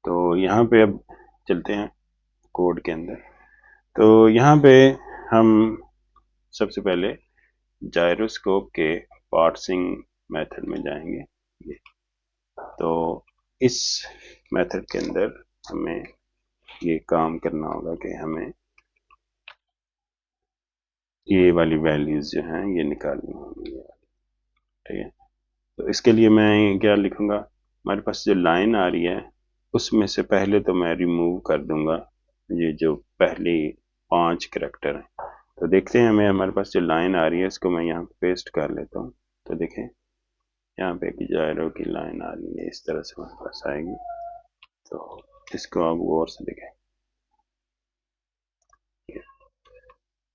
तो यहाँ पे अब चलते हैं कोड के अंदर। तो यहाँ पे हम सबसे पहले जायरोस्कोप के पार्सिंग मेथड में जाएंगे। तो इस मेथड के अंदर हमें ये काम करना होगा कि हमें ये वाली वैल्यूज जो हैं ये निकालनी होंगी, ठीक है। तो इसके लिए मैं क्या लिखूंगा, हमारे पास जो लाइन आ रही है उसमें से पहले तो मैं रिमूव कर दूंगा ये जो पहली 5 करैक्टर हैं। तो देखते हैं हमें हमारे पास जो लाइन आ रही है इसको मैं यहाँ पेस्ट कर लेता हूँ। तो देखें यहाँ पे एक जायरो की लाइन आ रही है, इस तरह से हमारे पास आएगी। तो इसको आप गौर से देखें।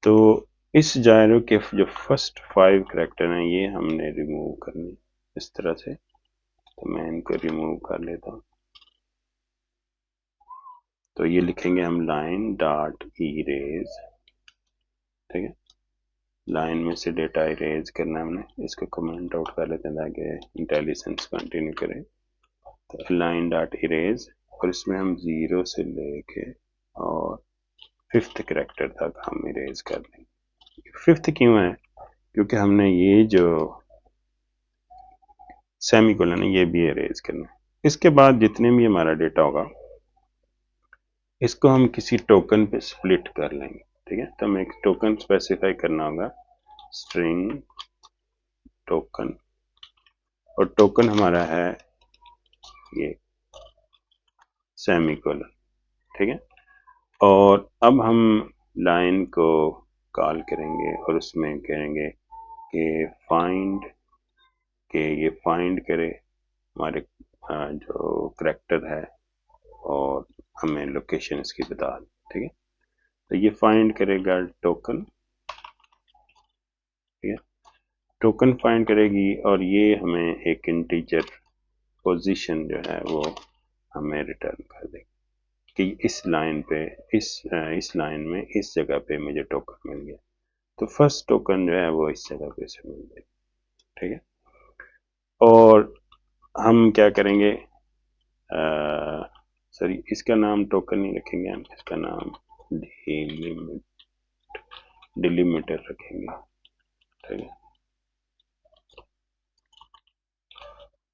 तो इस जायरो के जो फर्स्ट 5 करैक्टर हैं ये हमने रिमूव करने इस तरह से। तो मैं इनको रिमूव कर लेता हूँ। तो ये लिखेंगे हम लाइन डॉट इरेज, ठीक है। लाइन में से डेटा इरेज करना है हमने, इसको कमेंट आउट कर लेते हैं ताकि इंटेलिजेंस कंटिन्यू करें। तो लाइन डॉट इरेज, और इसमें हम 0 से लेके और 5th करैक्टर तक हम इरेज कर देंगे। 5th क्यों है, क्योंकि हमने ये जो सेमीकोलन है ये भी इरेज करना है। इसके बाद जितने भी हमारा डेटा होगा इसको हम किसी टोकन पे स्प्लिट कर लेंगे, ठीक है। तो हमें एक टोकन स्पेसिफाई करना होगा, स्ट्रिंग टोकन, और टोकन हमारा है ये सेमीकोलन, ठीक है। और अब हम लाइन को कॉल करेंगे और उसमें कहेंगे कि फाइंड, के ये फाइंड करे हमारे जो करैक्टर है और हमें लोकेशन इसकी बता दें, ठीक है। तो ये फाइंड करेगा टोकन, ठीक है। टोकन फाइंड करेगी और ये हमें एक इंटीजर पोजीशन जो है वो हमें रिटर्न कर देगी कि इस लाइन पे इस लाइन में इस जगह पे मुझे टोकन मिल गया। तो फर्स्ट टोकन जो है वो इस जगह पे से मिल गया, ठीक है। और हम क्या करेंगे, सॉरी इसका नाम टोकन नहीं रखेंगे, हम इसका नाम डिलीमीटर रखेंगे, ठीक है।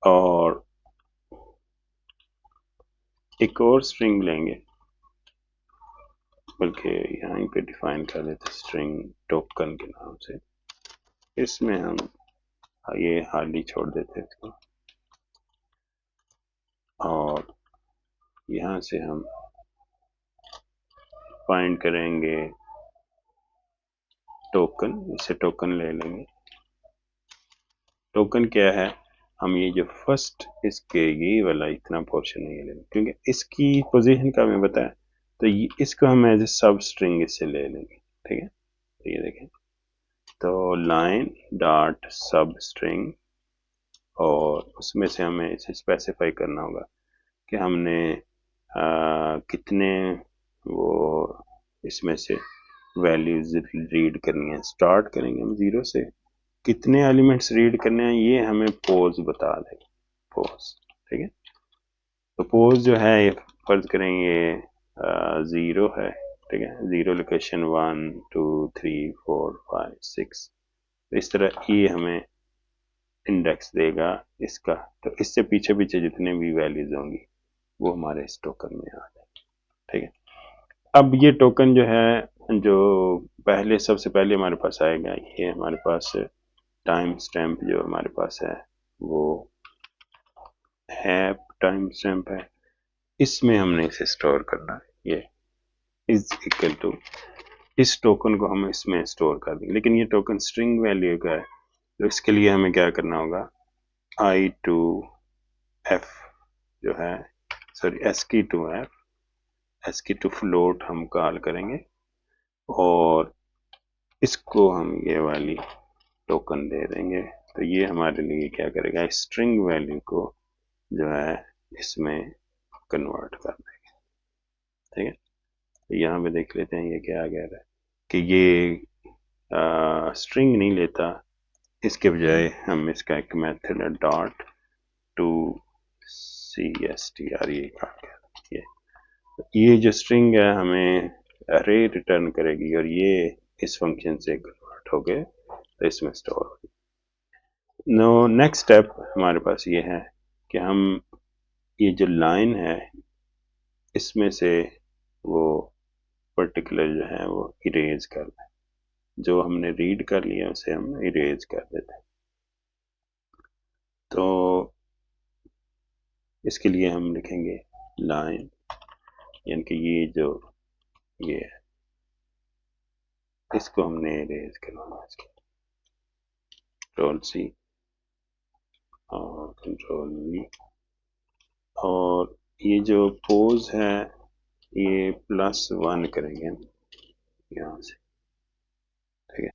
और एक और स्ट्रिंग लेंगे, बल्कि यहाँ पे डिफाइन कर देते स्ट्रिंग टोकन के नाम से। इसमें हम ये हाली छोड़ देते इसको, और यहाँ से हम फाइंड करेंगे टोकन, इसे टोकन ले लेंगे। टोकन क्या है, हम ये जो फर्स्ट इसके ये वाला इतना पोर्शन नहीं लेंगे क्योंकि इसकी पोजीशन का हमें बताया, तो इसको हम एज ए सब स्ट्रिंग इससे ले लेंगे, ठीक है। तो ये देखें, तो लाइन डॉट सब स्ट्रिंग, और उसमें से हमें इसे स्पेसिफाई करना होगा कि हमने कितने वो इसमें से वैल्यूज रीड करनी है। स्टार्ट करेंगे हम 0 से, कितने एलिमेंट्स रीड करने हैं ये हमें पोज बता देगा, पोज, ठीक है। तो पोज जो है ये फर्ज करें ये 0 है, ठीक है। 0 लोकेशन 1 2 3 4 5 6, तो इस तरह ये हमें इंडेक्स देगा इसका। तो इससे पीछे पीछे जितने भी वैल्यूज होंगी वो हमारे इस टोकन में आ जाए, ठीक है। अब ये टोकन जो है जो पहले सबसे पहले हमारे पास आएगा ये हमारे पास टाइम स्टैम्प जो हमारे पास है वो हैप टाइम स्टैम्प है, इसमें हमने इसे स्टोर करना है। ये इज इक्वल टू, इस टोकन को हम इसमें स्टोर कर देंगे, लेकिन ये टोकन स्ट्रिंग वैल्यू का है, तो इसके लिए हमें क्या करना होगा, आई टू एफ जो है, sorry ASCII to F, ASCII to float हम कॉल करेंगे और इसको हम ये वाली टोकन दे देंगे। तो ये हमारे लिए क्या करेगा, स्ट्रिंग वैल्यू को जो है इसमें कन्वर्ट कर देंगे। ठीक है, तो यहाँ पे देख लेते हैं ये क्या आ गया है कि ये स्ट्रिंग नहीं लेता, इसके बजाय हम इसका एक मेथड है डॉट टू cstr, ये जो स्ट्रिंग है हमें अरे रिटर्न करेगी और ये इस फंक्शन से कन्वर्ट हो गए तो इसमें स्टोर होगी। नो नेक्स्ट स्टेप हमारे पास ये है कि हम ये जो लाइन है इसमें से वो पर्टिकुलर जो है वो इरेज कर दें, जो हमने रीड कर लिया उसे हम इरेज कर देते हैं। तो इसके लिए हम लिखेंगे लाइन, यानी कि ये जो ये है इसको हमने इरेज करवाना है, कंट्रोल सी और कंट्रोल वी, और ये जो पोज है ये +1 करेंगे हम यहाँ से। ठीक है,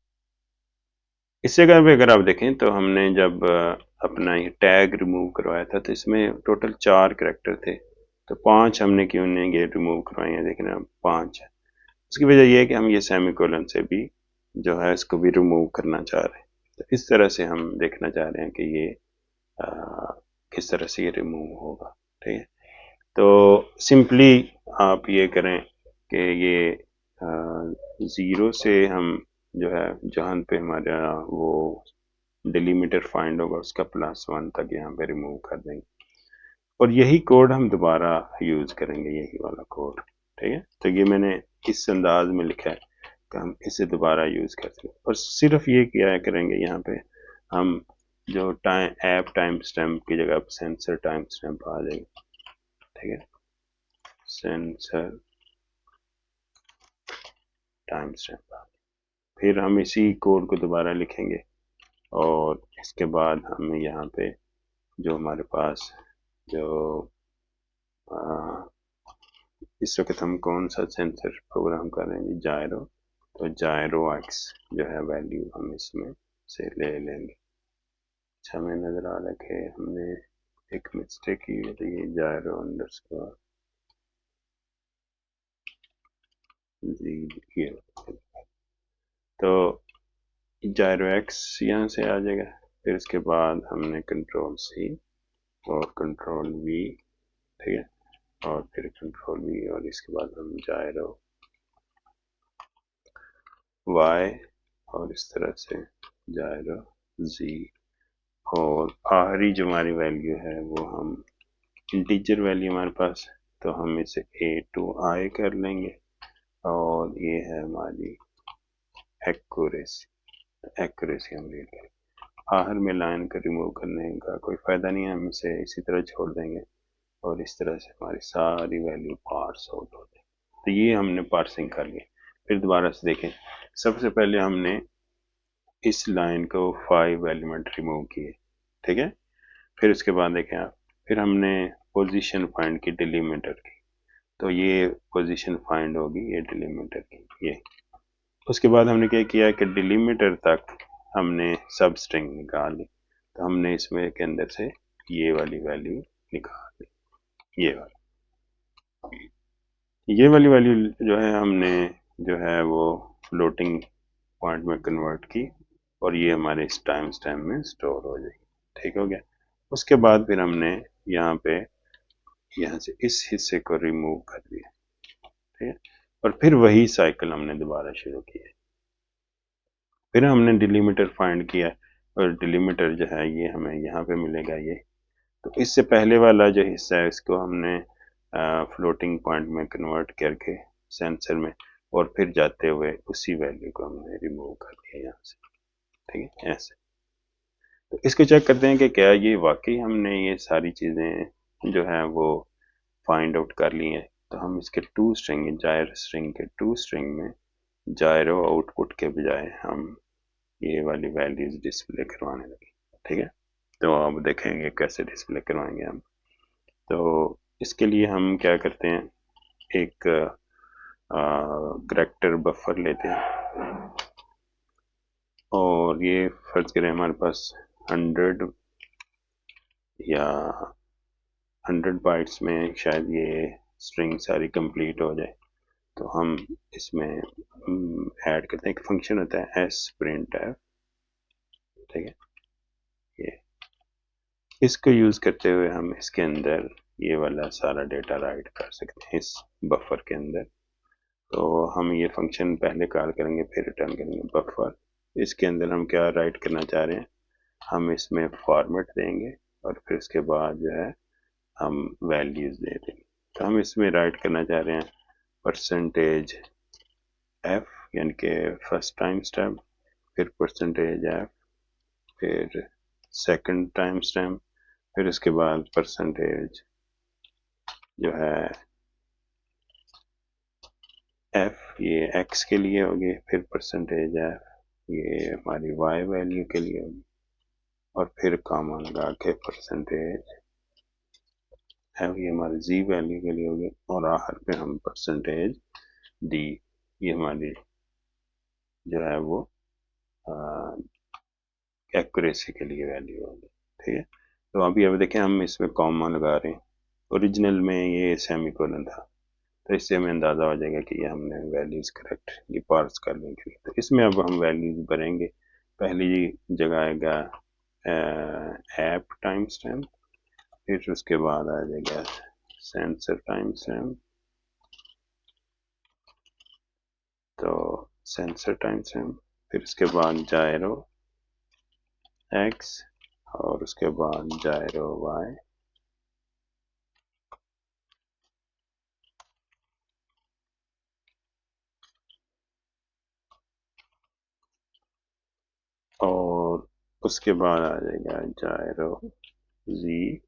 इससे अगर आप देखें तो हमने जब अपना ये टैग रिमूव करवाया था तो इसमें टोटल 4 कैरेक्टर थे, तो 5 हमने क्यों नहीं ये रिमूव करवाए हैं, देखना 5 है। उसकी वजह यह है कि हम ये सेमीकोलन से भी जो है इसको भी रिमूव करना चाह रहे हैं, तो इस तरह से हम देखना चाह रहे हैं कि ये किस तरह से ये रिमूव होगा। ठीक है, तो सिंपली आप ये करें कि ये 0 से हम जो है जहाँ पे हमारा वो डिलीमीटर फाइंड होगा उसका +1 तक यहाँ पे रिमूव कर देंगे, और यही कोड हम दोबारा यूज करेंगे, यही वाला कोड। ठीक है, तो ये मैंने इस अंदाज में लिखा है कि हम इसे दोबारा यूज कर सकते हैं, और सिर्फ ये किया करेंगे यहाँ पे हम जो ऐप टाइम स्टैम्प की जगह सेंसर टाइम स्टैम्प आ जाएगा। ठीक है, सेंसर टाइम स्टैम्प, फिर हम इसी कोड को दोबारा लिखेंगे और इसके बाद हम यहाँ पे जो हमारे पास जो इस वक्त हम कौन सा सेंसर प्रोग्राम कर रहे हैं, जायरो, तो जायरो एक्स जो है वैल्यू हम इसमें से ले लेंगे। अच्छा, हमें नज़र आ रहा है कि हमने एक मिस्टेक की है, तो ये जायरो अंडरस्कोर जी, तो जायरो एक्स यहाँ से आ जाएगा, फिर इसके बाद हमने कंट्रोल सी और कंट्रोल वी, ठीक है, और फिर कंट्रोल वी, और इसके बाद हम जायरो वाई और इस तरह से जायरो जी, और आखिरी जो हमारी वैल्यू है वो हम इंटीजर वैल्यू हमारे पास, तो हम इसे a to i कर लेंगे, और ये है हमारी एक्यूरेसी हम रीड करेंगे। आखिर में लाइन को रिमूव करने का कोई फ़ायदा नहीं है, हम इसे इसी तरह छोड़ देंगे और इस तरह से हमारी सारी वैल्यू पार्स आउट हो जाएगी। तो ये हमने पार्सिंग कर लिया। फिर दोबारा से देखें, सबसे पहले हमने इस लाइन को 5 एलिमेंट रिमूव किए, ठीक है, फिर उसके बाद देखें आप, फिर हमने पोजीशन फाइंड की डिलीमीटर की, तो ये पोजीशन फाइंड होगी ये डिलीमीटर की, ये उसके बाद हमने क्या किया कि डिलीमीटर तक हमने सब स्ट्रिंग निकाल ली, तो हमने इसमें के अंदर से ये वाली वैल्यू निकाल ली, ये वाली वैल्यू जो है हमने जो है वो फ्लोटिंग पॉइंट में कन्वर्ट की, और ये हमारे इस टाइम स्टैम्प में स्टोर हो जाएगी। ठीक हो गया, उसके बाद फिर हमने यहाँ पे यहाँ से इस हिस्से को रिमूव कर दिया, ठीक है, और फिर वही साइकिल हमने दोबारा शुरू किया। फिर हमने डिलीमीटर फाइंड किया, और डिलीमीटर जो है ये हमें यहाँ पे मिलेगा ये, तो इससे पहले वाला जो हिस्सा है इसको हमने फ्लोटिंग पॉइंट में कन्वर्ट करके सेंसर में, और फिर जाते हुए उसी वैल्यू को हमने रिमूव कर दिया यहाँ से। ठीक है, ऐसे। तो इसको चेक करते हैं कि क्या ये वाकई हमने ये सारी चीज़ें जो है वो फाइंड आउट कर ली हैं। तो हम इसके टू स्ट्रिंग, जायर स्ट्रिंग के टू स्ट्रिंग में जायरो आउटपुट के बजाय हम ये वाली वैल्यूज डिस्प्ले करवाने लगे। ठीक है, तो अब देखेंगे कैसे डिस्प्ले करवाएंगे हम। तो इसके लिए हम क्या करते हैं, एक करैक्टर बफर लेते हैं और ये फर्ज करें हमारे पास 100 या 100 बाइट्स में शायद ये स्ट्रिंग सारी कंप्लीट हो जाए। तो हम इसमें ऐड करते हैं, एक फंक्शन होता है एस प्रिंट एफ। ठीक है, ये इसको यूज करते हुए हम इसके अंदर ये वाला सारा डेटा राइट कर सकते हैं इस बफर के अंदर। तो हम ये फंक्शन पहले कॉल करेंगे फिर रिटर्न करेंगे बफर। इसके अंदर हम क्या राइट करना चाह रहे हैं, हम इसमें फॉर्मेट देंगे और फिर उसके बाद जो है हम वैल्यूज दे देंगे। तो हम इसमें राइट करना चाह रहे हैं परसेंटेज एफ यानी कि फर्स्ट टाइम स्टैम्प, फिर परसेंटेज एफ, फिर सेकंड टाइम स्टैम्प, फिर उसके बाद परसेंटेज जो है एफ ये एक्स के लिए होगी, फिर परसेंटेज एफ ये हमारी वाई वैल्यू के लिए होगी, और फिर कॉमा लगा के परसेंटेज एफ ये हमारी जी वैल्यू के लिए होगी, और आखिर पे हम परसेंटेज डी ये हमारी जो है वो एक्यूरेसी के लिए वैल्यू होगी। ठीक है, तो अभी देखें हम इसमें कॉमा लगा रहे हैं, ओरिजिनल में ये सेमीकोलन था, तो इससे हमें अंदाज़ा हो जाएगा कि ये हमने वैल्यूज़ करेक्टली पार्स कर ली थी। तो इसमें अब हम वैल्यूज़ भरेंगे। पहली जगह आएगा ऐप टाइम स्टैम्प, फिर उसके बाद आ जाएगा सेंसर टाइम स्टैम्प, तो सेंसर टाइम स्टैम्प, फिर उसके बाद जायरो एक्स और उसके बाद जायरो वाई, और उसके बाद आ जाएगा जायरो जी,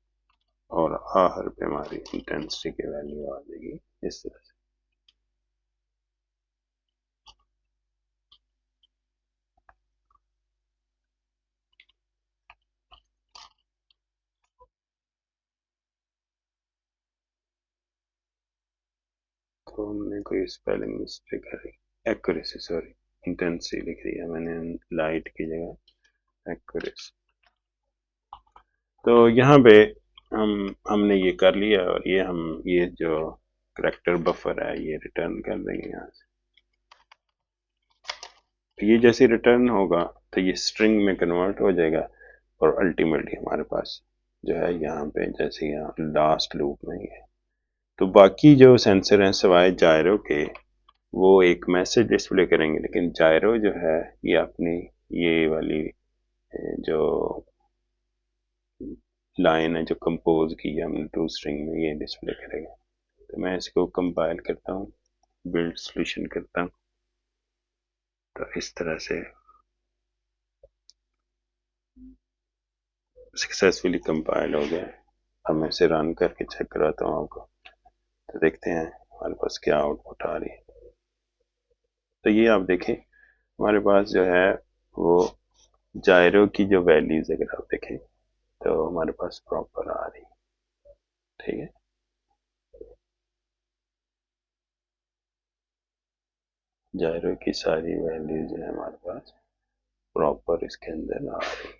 और आखिर पे हमारी इंटेंसिटी की वैल्यू आ जाएगी इस तरह से। तो हमने कोई स्पेलिंग मिस्टेक करी, एक्यूरेसी सॉरी, इंटेंसिटी लिख दिया मैंने लाइट की जगह एक्यूरेसी। तो यहाँ पे हमने ये कर लिया, और ये हम ये जो करैक्टर बफर है ये रिटर्न कर देंगे यहाँ से। तो ये जैसे रिटर्न होगा तो ये स्ट्रिंग में कन्वर्ट हो जाएगा, और अल्टीमेटली हमारे पास जो है यहाँ पे जैसे यहाँ लास्ट लूप में ही है। तो बाकी जो सेंसर हैं सिवाय जायरो के वो एक मैसेज डिस्प्ले करेंगे, लेकिन जायरो जो है ये अपनी ये वाली जो लाइन है जो कंपोज की है हमने टू स्ट्रिंग में ये डिस्प्ले करेगा। तो मैं इसको कंपाइल करता हूँ, बिल्ड सॉल्यूशन करता हूँ, तो इस तरह से सक्सेसफुली कंपाइल हो गया। अब मैं इसे रन करके चेक कराता हूँ आपको, तो देखते हैं हमारे पास क्या आउटपुट आ रही है। तो ये आप देखें हमारे पास जो है वो जायरो की जो वैल्यूज अगर आप देखें तो हमारे पास प्रॉपर आ रही। ठीक है, जायरो की सारी वैल्यूज जो है हमारे पास प्रॉपर इसके अंदर आ रही।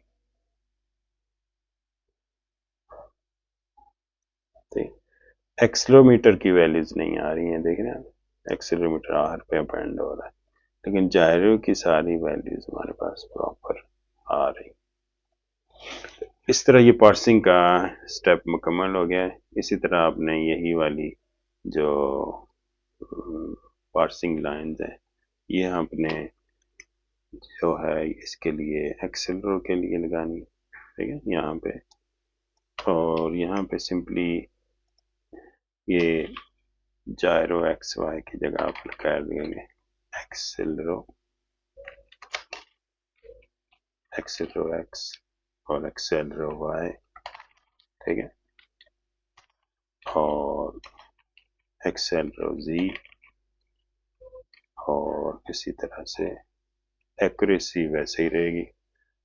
ठीक, एक्सेलेरोमीटर की वैल्यूज नहीं आ रही हैं, देख रहे हैं एक्सेलेरोमीटर आर पे अपेंड हो रहा है, लेकिन जायरो की सारी वैल्यूज हमारे पास प्रॉपर आ रही। इस तरह ये पार्सिंग का स्टेप मुकम्मल हो गया है। इसी तरह आपने यही वाली जो पार्सिंग लाइंस है ये आपने जो है इसके लिए एक्सेलरो के लिए लगानी। ठीक है, यहाँ पे, और यहाँ पे सिंपली ये जायरो एक्स वाई की जगह आप कर देंगे एक्सेलरो एक्स और एक्सेलरो वाई, ठीक है, और एक्सेलरो जी, और इसी तरह से एक्यूरेसी वैसे ही रहेगी।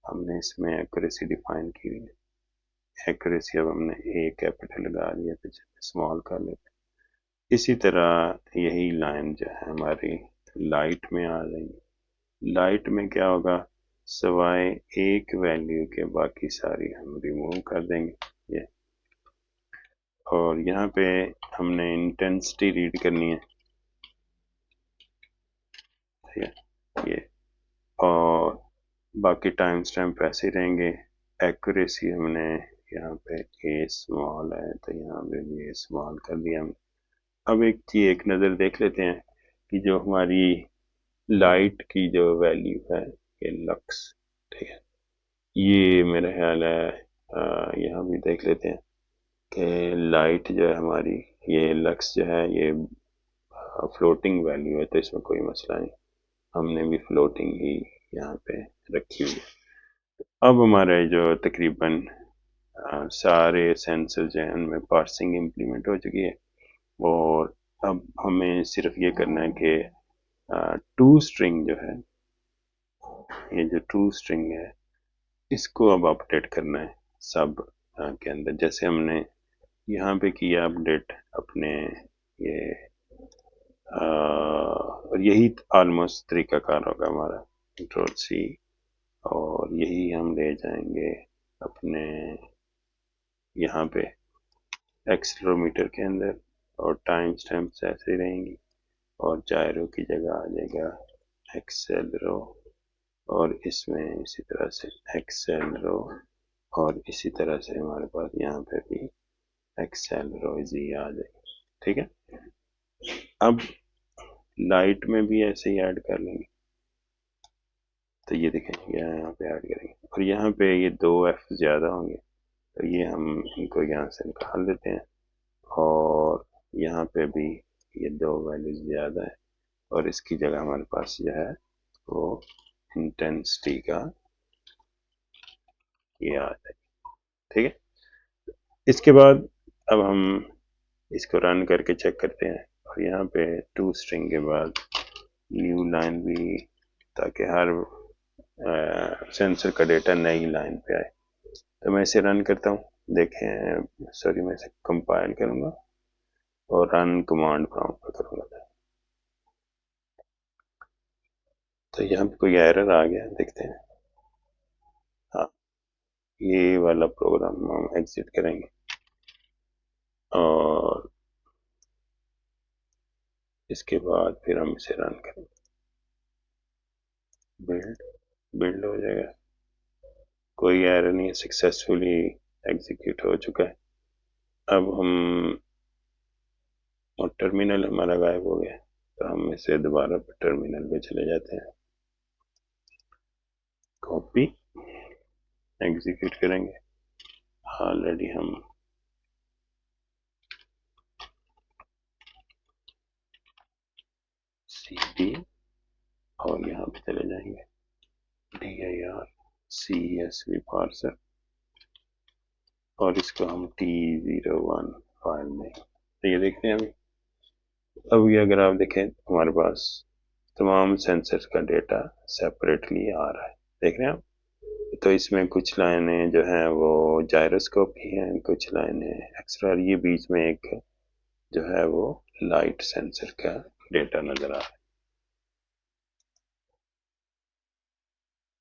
हमने इसमें एक्यूरेसी डिफाइन की हुई है। एक्यूरेसी अब हमने ए कैपिटल लगा लिया तो स्मॉल कर लेते। इसी तरह यही लाइन जो है हमारी लाइट में आ जाएंगी। लाइट में क्या होगा, सवाए एक वैल्यू के बाकी सारी हम रिमूव कर देंगे ये। और यहाँ पे हमने इंटेंसिटी रीड करनी है, ठीक है ये, और बाकी टाइम स्टैम्प ऐसे रहेंगे। एक्यूरेसी हमने यहाँ पे ए स्मॉल है तो यहाँ पे भी ए स्मॉल कर दिया हमने। अब एक नज़र देख लेते हैं कि जो हमारी लाइट की जो वैल्यू है ये लक्स, ठीक है, ये मेरा ख्याल है यहाँ भी देख लेते हैं कि लाइट जो है हमारी, ये लक्स जो है ये फ्लोटिंग वैल्यू है तो इसमें कोई मसला नहीं, हमने भी फ्लोटिंग ही यहाँ पे रखी हुई है। अब हमारे जो तकरीबन सारे सेंसर जो हैं उनमें पार्सिंग इम्प्लीमेंट हो चुकी है, और अब हमें सिर्फ ये करना है कि टू स्ट्रिंग जो है, ये जो टू स्ट्रिंग है इसको अब अपडेट करना है सब के अंदर। जैसे हमने यहाँ पे किया अपडेट अपने ये और यही ऑलमोस्ट तरीकाकार होगा हमारा, कंट्रोल सी, और यही हम ले जाएंगे अपने यहाँ पे एक्सेलेरोमीटर के अंदर, और टाइम स्टैम्प्स ऐसे रहेंगी, और जायरो की जगह आ जाएगा एक्सेलरो, और इसमें इसी तरह से एक्सेलरो, और इसी तरह से हमारे पास यहाँ पे भी एक्सेलरो जी आ जाएगी, ठीक है। अब लाइट में भी ऐसे ही ऐड कर लेंगे, तो ये देखें यहाँ पे ऐड करेंगे, और यहाँ पे ये दो एफ ज़्यादा होंगे तो ये हम इनको यहाँ से निकाल देते हैं, और यहाँ पे भी ये दो वैल्यूज ज़्यादा है, और इसकी जगह हमारे पास जो है वो इंटेंसिटी का ये आ जाए, ठीक है। इसके बाद अब हम इसको रन करके चेक करते हैं, और यहाँ पे टू स्ट्रिंग के बाद न्यू लाइन भी, ताकि हर सेंसर का डेटा नई लाइन पे आए। तो मैं इसे रन करता हूँ, देखें, सॉरी मैं इसे कंपाइल करूँगा और रन कमांड प्रॉम्प्ट पर करूँगा, तो यहाँ पे कोई एरर आ गया, देखते हैं। हाँ, ये वाला प्रोग्राम हम एग्जिट करेंगे और इसके बाद फिर हम इसे रन करेंगे, बिल्ड हो जाएगा, कोई एरर नहीं है, सक्सेसफुली एग्जीक्यूट हो चुका है। अब हम, और टर्मिनल हमारा गायब हो गया, तो हम इसे दोबारा टर्मिनल पे चले जाते हैं, कॉपी, एग्जीक्यूट करेंगे। ऑलरेडी हम cd और यहाँ पे चले जाएंगे dir csv पार्सर, और इसको हम t01 फाइल में, तो ये देखते हैं अब ये अगर आप देखें हमारे पास तमाम सेंसर्स का डेटा सेपरेटली आ रहा है, देख रहे हैं आप। तो इसमें कुछ लाइनें जो हैं वो जायरोस्कोप की हैं, कुछ लाइनें एक्स्ट्रा, ये बीच में एक जो है वो लाइट सेंसर का डेटा नज़र आ रहा है।